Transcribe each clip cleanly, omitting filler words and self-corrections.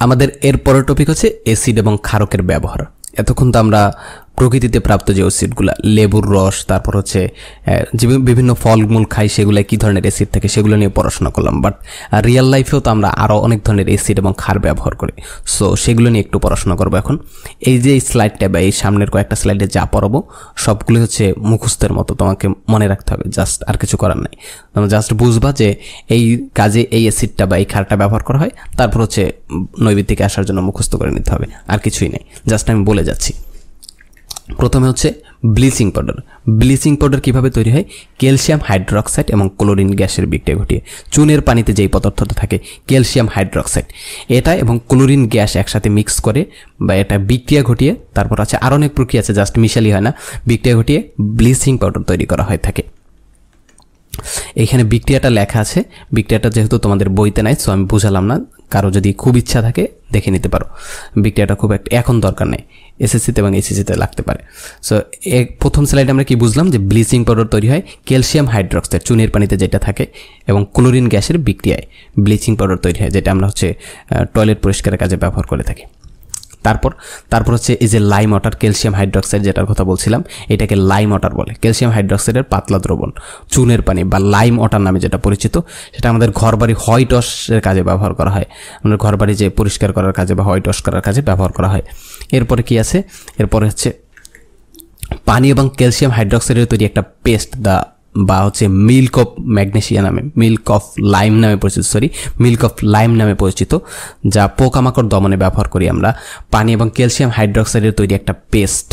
আমাদের এর পরের টপিক হচ্ছে অ্যাসিড এবং ক্ষারকের ব্যবহার। এতক্ষণ তো আমরা প্রকৃতিতে প্রাপ্ত যে অ্যাসিডগুলো, লেবুর রস, তারপর হচ্ছে যে বিভিন্ন ফলমূল খাই সেগুলো কী ধরনের অ্যাসিড থাকে সেগুলো নিয়ে পড়াশোনা করলাম। বাট রিয়েল লাইফেও তো আমরা আরও অনেক ধরনের অ্যাসিড এবং ক্ষার ব্যবহার করি। সো সেগুলো নিয়ে একটু পড়াশোনা করবো এখন। এই যে স্লাইডটা বা এই সামনের কয়েকটা স্লাইডে যা পড়াবো সবগুলো হচ্ছে মুখস্থের মতো, তোমাকে মনে রাখতে হবে, জাস্ট আর কিছু করার নাই। তোমরা জাস্ট বুঝবা যে এই কাজে এই অ্যাসিডটা বা এই ক্ষারটা ব্যবহার করা হয়, তারপর হচ্ছে নৈবেদ্যিকে আসার জন্য মুখস্থ করে নিতে হবে, আর কিছুই নেই, জাস্ট আমি বলে যাচ্ছি। প্রথমে হচ্ছে ব্লিচিং পাউডার। ব্লিচিং পাউডার কীভাবে তৈরি হয়? ক্যালসিয়াম হাইড্রোক্সাইড এবং ক্লোরিন গ্যাসের বিক্রিয়া ঘটিয়ে। চুনের পানিতে যেই পদার্থটা থাকে ক্যালসিয়াম হাইড্রোক্সাইড, এটা এবং ক্লোরিন গ্যাস একসাথে মিক্স করে বা এটা বিক্রিয়া ঘটিয়ে, তারপর আছে আরও অনেক প্রক্রিয়া আছে, জাস্ট মিশালি হয় না, বিক্রিয়া ঘটিয়ে ব্লিচিং পাউডার তৈরি করা হয়ে থাকে। এখানে বিক্রিয়াটা লেখা আছে, বিক্রিয়াটা যেহেতু তোমাদের বইতে নাই সো আমি বুঝালাম না, কারো যদি খুব ইচ্ছা থাকে দেখে নিতে পারো। বিক্রিয়াটা খুব একটা এখন দরকার নেই, এসএসসিতে এবং এসএসসিতে লাগতে পারে। সো প্রথম স্লাইডে আমরা কি বুঝলাম যে ব্লিচিং পাউডার তৈরি হয় ক্যালসিয়াম হাইড্রোক্সাইড, চুনের পানিতে যেটা থাকে, এবং ক্লোরিন গ্যাসের বিক্রিয়ায় ব্লিচিং পাউডার তৈরি হয়, যেটা আমরা হচ্ছে টয়লেট পরিষ্কারের কাজে ব্যবহার করে থাকি। তারপর হচ্ছে এই যে লাইম ওয়াটার, ক্যালসিয়াম হাইড্রোক্সাইড যেটার কথা বলছিলাম, এটাকে লাইম ওয়াটার বলে। ক্যালসিয়াম হাইড্রোক্সাইডের পাতলা দ্রবণ চুনের পানি বা লাইম ওয়াটার নামে যেটা পরিচিত, সেটা আমাদের ঘরবাড়ি হোয়াইট ওয়াশের কাজে ব্যবহার করা হয়। আমাদের ঘরবাড়ি যে পরিষ্কার করার কাজে বা হোয়াইট ওয়াশ করার কাজে ব্যবহার করা হয়। এরপরে কি আছে? এরপরে হচ্ছে পানি এবং ক্যালসিয়াম হাইড্রোক্সাইডের তৈরি একটা পেস্ট বা হচ্ছে মিল্ক অফ ম্যাগনেসিয়া নামে, মিল্ক অফ লাইম নামে পরিচিত, যা পোকামাকড় দমনে ব্যবহার করি আমরা। পানি এবং ক্যালসিয়াম হাইড্রোক্সাইডের তৈরি একটা পেস্ট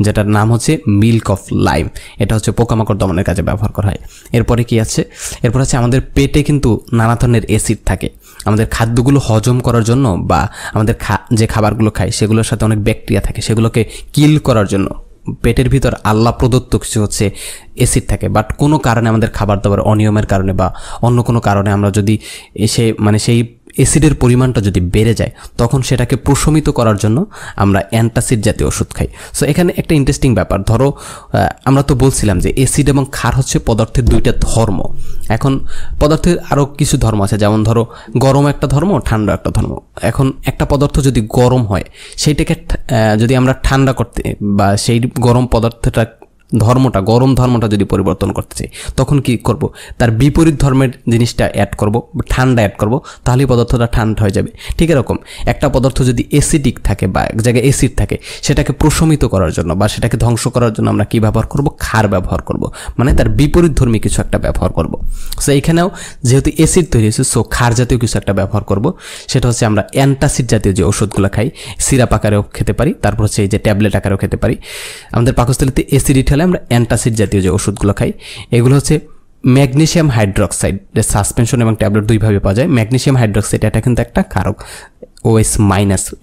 যেটার নাম হচ্ছে মিল্ক অফ লাইম, এটা হচ্ছে পোকামাকড় দমনের কাজে ব্যবহার করা হয়। এরপরে কি আছে? এরপর হচ্ছে আমাদের পেটে কিন্তু নানা ধরনের অ্যাসিড থাকে। আমাদের খাদ্যগুলো হজম করার জন্য বা আমাদের যে খাবারগুলো খাই সেগুলোর সাথে অনেক ব্যাকটেরিয়া থাকে, সেগুলোকে কিল করার জন্য পেটের ভিতর আল্লাহ প্রদত্ত কিছু হচ্ছে অ্যাসিড থাকে। বাট কোনো কারণে আমাদের খাবার দাবার অনিয়মের কারণে বা অন্য কোনো কারণে আমরা যদি সেই অ্যাসিডের পরিমাণটা যদি বেড়ে যায়, তখন সেটাকে প্রশমিত করার জন্য আমরা অ্যান্টাসিড জাতীয় ওষুধ খাই। সো এখানে একটা ইন্টারেস্টিং ব্যাপার, ধরো আমরা তো বলছিলাম যে অ্যাসিড এবং ক্ষার হচ্ছে পদার্থের দুইটা ধর্ম। এখন পদার্থের আরও কিছু ধর্ম আছে, যেমন ধরো গরম একটা ধর্ম, ঠান্ডা একটা ধর্ম। এখন একটা পদার্থ যদি গরম হয়, সেইটাকে যদি আমরা ঠান্ডা করতে বা সেই গরম পদার্থটা গরম ধর্মটা যদি পরিবর্তন করতে চাই, তখন কি করব? তার বিপরীত ধর্মের জিনিসটা অ্যাড করব, ঠান্ডা অ্যাড করব, তাহলেই পদার্থটা ঠান্ডা হয়ে যাবে। ঠিক এরকম একটা পদার্থ যদি অ্যাসিডিক থাকে বা এক জায়গায় অ্যাসিড থাকে, সেটাকে প্রশমিত করার জন্য বা সেটাকে ধ্বংস করার জন্য আমরা কি ব্যবহার করব? ক্ষার ব্যবহার করব, মানে তার বিপরীত ধর্মী কিছু একটা ব্যবহার করব। সো এখানেও যেহেতু অ্যাসিড তৈরি হয়েছে, সো ক্ষার জাতীয় কিছু একটা ব্যবহার করব। সেটা হচ্ছে আমরা অ্যান্টাসিড জাতীয় যে ওষুধগুলো খাই, সিরাপ আকারেও খেতে পারি, তারপর হচ্ছে এই যে ট্যাবলেট আকারেও খেতে পারি। আমাদের পাকস্থলীতে অ্যাসিডিটি হলে আমরা অ্যান্টাসিড জাতীয় যে ওষুধগুলো খাই, এগুলো হচ্ছে ম্যাগনেসিয়াম হাইড্রোক্সাইড, সাসপেনশন এবং ট্যাবলেট দুইভাবে পাওয়া যায়। ম্যাগনেসিয়াম হাইড্রোক্সাইড এটা কিন্তু একটা ক্ষারক, OS-,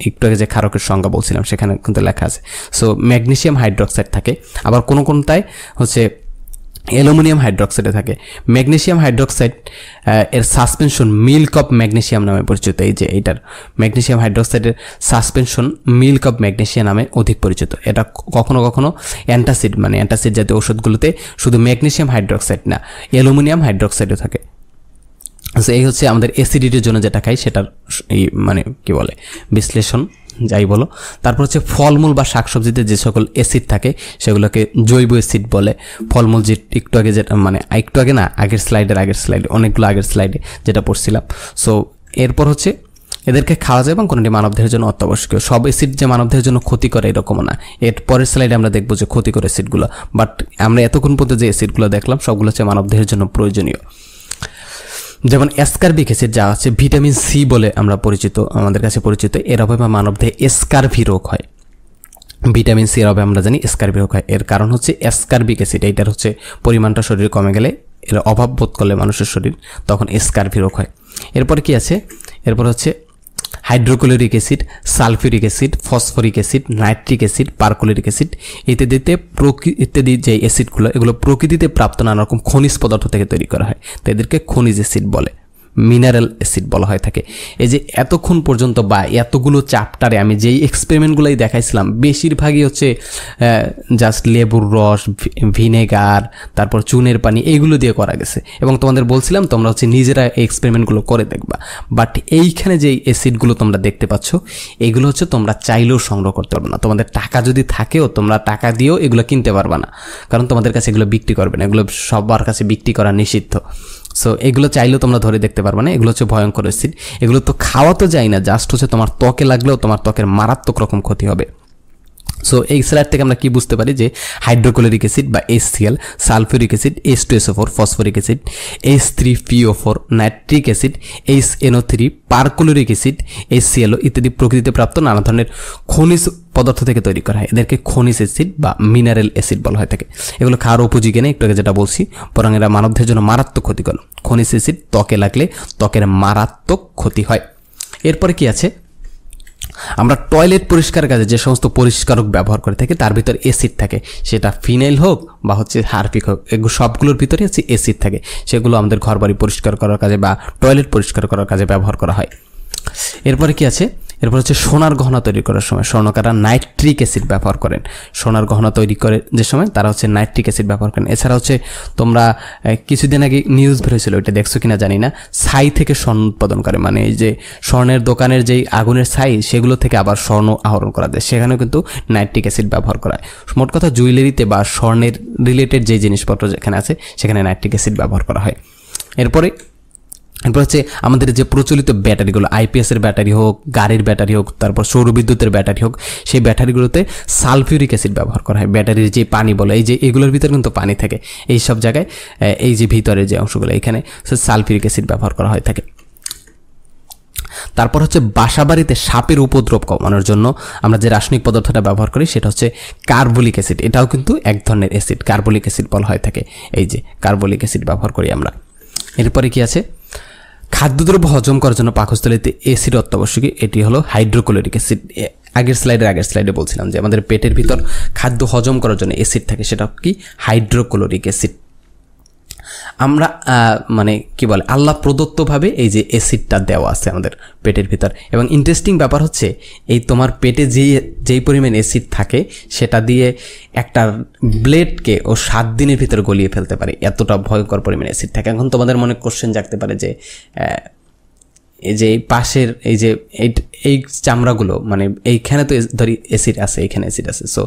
একটু আগে যে ক্ষারকের সংজ্ঞা বলছিলাম সেখানে কিন্তু লেখা আছে। সো ম্যাগনেসিয়াম হাইড্রোক্সাইড থাকে, আবার কোনটায় হচ্ছে অ্যালুমিনিয়াম হাইড্রোক্সাইডে থাকে। ম্যাগনেসিয়াম হাইড্রোক্সাইড এর সাসপেনশন মিল্ক অফ ম্যাগনেসিয়াম নামে পরিচিত। এই যে এইটার ম্যাগনেসিয়াম হাইড্রোক্সাইডের সাসপেনশন মিল্ক অফ ম্যাগনেসিয়াম নামে অধিক পরিচিত। এটা কখনো কখনো অ্যান্টাসিড জাতীয় ওষুধগুলোতে শুধু ম্যাগনেসিয়াম হাইড্রোক্সাইড না, অ্যালুমিনিয়াম হাইড্রোক্সাইডও থাকে। এই হচ্ছে আমাদের অ্যাসিডিটির জন্য যেটা খাই সেটার বিশ্লেষণ, যাই বলো। তারপর হচ্ছে ফলমূল বা শাকসবজিতে যে সকল অ্যাসিড থাকে সেগুলোকে জৈব অ্যাসিড বলে। ফলমূল যে আগের স্লাইডে অনেকগুলো আগের স্লাইডে যেটা পড়ছিলাম। সো এরপর হচ্ছে এদেরকে খাওয়া যায় এবং কোনটি মানবদেহের জন্য অত্যাবশ্যকীয়। সব অ্যাসিড যে মানবদেহের জন্য ক্ষতি করে এরকমও না। এর পরের স্লাইডে আমরা দেখবো যে ক্ষতিকর অ্যাসিডগুলো, বাট আমরা এতক্ষণ পর্যন্ত যে অ্যাসিডগুলো দেখলাম সবগুলো হচ্ছে মানবদেহের জন্য প্রয়োজনীয়। যেমন অ্যাসকারবিক অ্যাসিড, যা হচ্ছে ভিটামিন সি বলে আমাদের কাছে পরিচিত, এর অভাবে মানবদেহে স্কারভি রোগ হয়। ভিটামিন সি এর অভাবে আমরা জানি স্কারভি রোগ হয়। এর কারণ হচ্ছে অ্যাসকারবিক অ্যাসিড, এইটার হচ্ছে পরিমাণটা শরীরে কমে গেলে, এর অভাব বোধ করলে মানুষের শরীর, তখন স্কারভি রোগ হয়। এরপরে কি আছে? এরপর হচ্ছে hydrochloric acid, sulphuric acid, phosphoric acid, nitric acid, perchloric acid ইত্যাদি যে অ্যাসিডগুলো, এগুলো প্রকৃতিতে প্রাপ্ত নানা রকম খনিজ পদার্থ থেকে তৈরি করা হয়, তো এদেরকে খনিজ অ্যাসিড বলে। মিনারেল অ্যাসিড বলা হয়ে থাকে। এই যে এতক্ষণ পর্যন্ত বা এতগুলো চ্যাপ্টারে আমি যেই এক্সপেরিমেন্টগুলোই দেখাইছিলাম বেশিরভাগই হচ্ছে জাস্ট লেবুর রস, ভিনেগার, তারপর চুনের পানি এইগুলো দিয়ে করা গেছে এবং তোমাদের বলছিলাম তোমরা হচ্ছে নিজেরা এই এক্সপেরিমেন্টগুলো করে দেখবা। বাট এইখানে যেই অ্যাসিডগুলো তোমরা দেখতে পাচ্ছ এগুলো হচ্ছে তোমরা চাইলেও সংগ্রহ করতে পারবে না। তোমাদের টাকা যদি থাকেও তোমরা টাকা দিয়েও এগুলো কিনতে পারবে না, কারণ তোমাদের কাছে এগুলো বিক্রি করবে না, এগুলো সবার কাছে বিক্রি করা নিষিদ্ধ। সো এগুলো চাইলেও তোমরা ধরে দেখতে পারবে না, এগুলো হচ্ছে ভয়ঙ্কর অ্যাসিড। এগুলো তো খাওয়া তো যায় না, জাস্ট হচ্ছে তোমার ত্বকে লাগলেও তোমার ত্বকের মারাত্মক রকম ক্ষতি হবে। সো এই স্লাইড থেকে আমরা কি বুঝতে পারি যে হাইড্রোক্লোরিক অ্যাসিড বা HCl, sulphuric acid, H2SO4, phosphoric acid, H3PO4, nitric acid, HNO3, perchloric acid, HClO ইত্যাদি প্রকৃতিতে প্রাপ্ত নানা ধরনের খনিজ পদার্থ থেকে তৈরি করা হয়। এদেরকে খনিজ অ্যাসিড বা মিনারেল অ্যাসিড বলা হয়ে থাকে। এগুলো খাওয়ার উপযোগী নেই, একটু আগে যেটা বলছি, বরং এরা মানবদের জন্য মারাত্মক ক্ষতিকর। খনিজ অ্যাসিড ত্বকে লাগলে ত্বকের মারাত্মক ক্ষতি হয়। এরপরে কি আছে, আমরা টয়লেট পরিষ্কার কাজে যে সমস্ত পরিষ্কারক ব্যবহার করে থাকি তার ভিতর অ্যাসিড থাকে, সেটা ফিনাইল হোক বা হচ্ছে হারপিক হোক, এগুলো সবগুলোর ভিতরে হচ্ছে অ্যাসিড থাকে। সেগুলো আমাদের ঘরবাড়ি পরিষ্কার করার কাজে বা টয়লেট পরিষ্কার করার কাজে ব্যবহার করা হয়। এরপরে কি আছে, এরপর হচ্ছে সোনার গহনা তৈরি করার সময় স্বর্ণকাররা নাইট্রিক অ্যাসিড ব্যবহার করেন। সোনার গহনা তৈরি করে যে সময় তারা হচ্ছে নাইট্রিক অ্যাসিড ব্যবহার করেন। এছাড়া হচ্ছে তোমরা কিছুদিন আগে নিউজ বেরোছিল, ওইটা দেখছো কিনা জানি না, ছাই থেকে স্বর্ণ উৎপাদন করে, মানে এই যে স্বর্ণের দোকানের যেই আগুনের ছাই সেগুলো থেকে আবার স্বর্ণ আহরণ করা যায়, সেখানেও কিন্তু নাইট্রিক অ্যাসিড ব্যবহার করা হয়। মোট কথা জুয়েলারিতে বা স্বর্ণের রিলেটেড যে জিনিসপত্র যেখানে আছে সেখানে নাইট্রিক অ্যাসিড ব্যবহার করা হয়। এরপর হচ্ছে আমাদের যে প্রচলিত ব্যাটারিগুলো, আইপিএসের ব্যাটারি হোক, গাড়ির ব্যাটারি হোক, তারপর সৌরবিদ্যুতের ব্যাটারি হোক, সেই ব্যাটারিগুলোতে সালফিউরিক অ্যাসিড ব্যবহার করা হয়। ব্যাটারির যে পানি বলে, এই যে এগুলোর ভিতরে কিন্তু পানি থাকে, এই সব জায়গায় এই যে ভিতরে যে অংশগুলো এখানে সালফিউরিক অ্যাসিড ব্যবহার করা হয়ে থাকে। তারপর হচ্ছে বাসাবাড়িতে সাপের উপদ্রব কমানোর জন্য আমরা যে রাসায়নিক পদার্থটা ব্যবহার করি সেটা হচ্ছে কার্বলিক অ্যাসিড। এটাও কিন্তু এক ধরনের অ্যাসিড, কার্বলিক অ্যাসিড বলা হয়ে থাকে। এই যে কার্বলিক অ্যাসিড ব্যবহার করি আমরা। এরপরে কি আছে, খাদ্যদ্রব্য হজম করার জন্য পাকস্থলীতে অ্যাসিড অত্যাবশ্যকীয়, এটি হলো হাইড্রোক্লোরিক অ্যাসিড। আগের স্লাইডে বলছিলাম যে আমাদের পেটের ভিতর খাদ্য হজম করার জন্য অ্যাসিড থাকে, সেটা কি হাইড্রোক্লোরিক অ্যাসিড। আমরা মানে কি বলে আল্লাহ প্রদত্তভাবে এই যে অ্যাসিডটা দেওয়া আছে আমাদের পেটের ভিতর। এবং ইন্টারেস্টিং ব্যাপার হচ্ছে এই তোমার পেটে যেই পরিমাণ অ্যাসিড থাকে সেটা দিয়ে একটা ব্লেডকে ও 7 দিনের ভিতর গলিয়ে ফেলতে পারে, এতটা ভয়ঙ্কর পরিমাণ অ্যাসিড থাকে। এখন তোমাদের মনে কোশ্চেন জাগতে পারে যে এই যে পাশের এই যে এই চামড়াগুলো, মানে এইখানে তো ধরি অ্যাসিড আছে, এইখানে অ্যাসিড আছে, সো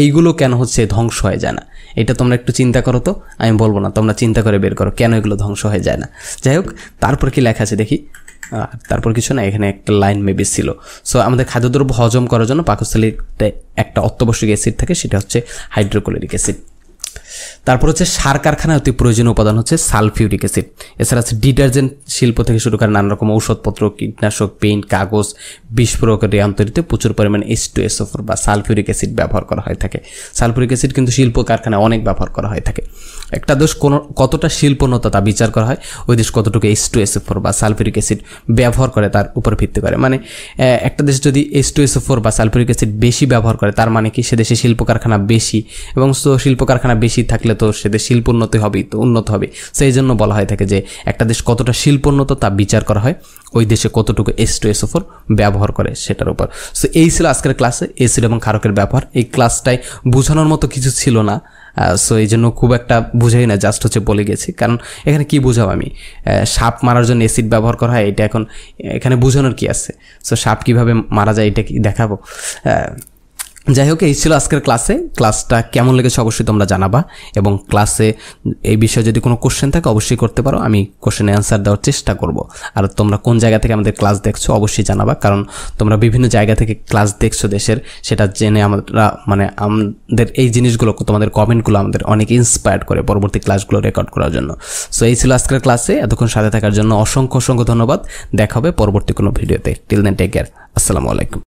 এইগুলো কেন হচ্ছে ধ্বংস হয়ে যায় না? এটা তোমরা একটু চিন্তা করো তো, আমি বলবো না, তোমরা চিন্তা করে বের করো কেন এগুলো ধ্বংস হয়ে যায় না। যাই হোক, তারপর কি লেখা আছে দেখি, তারপর কিছু না, এখানে একটা লাইন মেবি ছিল। সো আমাদের খাদ্যদ্রব্য হজম করার জন্য পাকস্থলীতে একটা অত্যাবশ্যক অ্যাসিড থাকে, সেটা হচ্ছে হাইড্রোক্লোরিক অ্যাসিড। তারপর হচ্ছে সার কারখানায় অতি প্রয়োজনীয় উপাদান হচ্ছে সালফিউরিক অ্যাসিড। এছাড়া আছে ডিটারজেন্ট শিল্প থেকে শুরু করে নানা রকম ঔষধপত্র, কীটনাশক, পেইন্ট, কাগজ, বিস্ফোরকের যন্ত্রটিতে প্রচুর পরিমাণে H2SO4 বা সালফিউরিক অ্যাসিড ব্যবহার করা হয়ে থাকে। সালফিউরিক অ্যাসিড কিন্তু শিল্প কারখানায় অনেক ব্যবহার করা হয়ে থাকে। একটা দেশ কতটা শিল্পোন্নত তা বিচার করা হয় ওই দেশ কতটুকু H2SO4 বা সালফিউরিক অ্যাসিড ব্যবহার করে তার উপর ভিত্তি করে। মানে একটা দেশ যদি H2SO4 বা সালফিউরিক অ্যাসিড বেশি ব্যবহার করে তার মানে কি সে দেশে শিল্প কারখানা বেশি, এবং শিল্প কারখানা বেশি থাকলে তো সেদের শিল্পোন্নত হবেই, তো উন্নত হবে। সেই জন্য বলা হয়ে থাকে যে একটা দেশ কতটা শিল্পোন্নত তা বিচার করা হয় ওই দেশে কতটুকু H2SO4 ব্যবহার করে সেটার উপর। সো এই ছিল আজকের ক্লাসে অ্যাসিড এবং ক্ষারকের ব্যবহার। এই ক্লাসটাই বোঝানোর মতো কিছু ছিল না, সো এই জন্য খুব একটা বুঝাই না, জাস্ট হচ্ছে বলে গেছি। কারণ এখানে কি বুঝাবো আমি, সাপ মারার জন্য অ্যাসিড ব্যবহার করা হয়, এটা এখন এখানে বোঝানোর কি আছে? সো সাপ কীভাবে মারা যায় এটা কি দেখাবো? যাই হোক, এই ছিল আজকের ক্লাসটা কেমন লেগেছে অবশ্যই তোমরা জানাবা, এবং ক্লাসে এই বিষয়ে যদি কোনো কোশ্চেন থাকে অবশ্যই করতে পারো, আমি কোশ্চেনে অ্যান্সার দেওয়ার চেষ্টা করব। আর তোমরা কোন জায়গা থেকে আমাদের ক্লাস দেখছো অবশ্যই জানাবা, কারণ তোমরা বিভিন্ন জায়গা থেকে ক্লাস দেখছো দেশের, সেটা জেনে আমরা মানে আমাদের এই জিনিসগুলো, তোমাদের কমেন্টগুলো আমাদের অনেক ইন্সপায়ার্ড করে পরবর্তী ক্লাসগুলো রেকর্ড করার জন্য। সো এই ছিল আজকের ক্লাসে, এতক্ষণ সাথে থাকার জন্য অসংখ্য ধন্যবাদ। দেখা হবে পরবর্তী কোনো ভিডিওতে। টিল দেন টেক কেয়ার, আসসালামু আলাইকুম।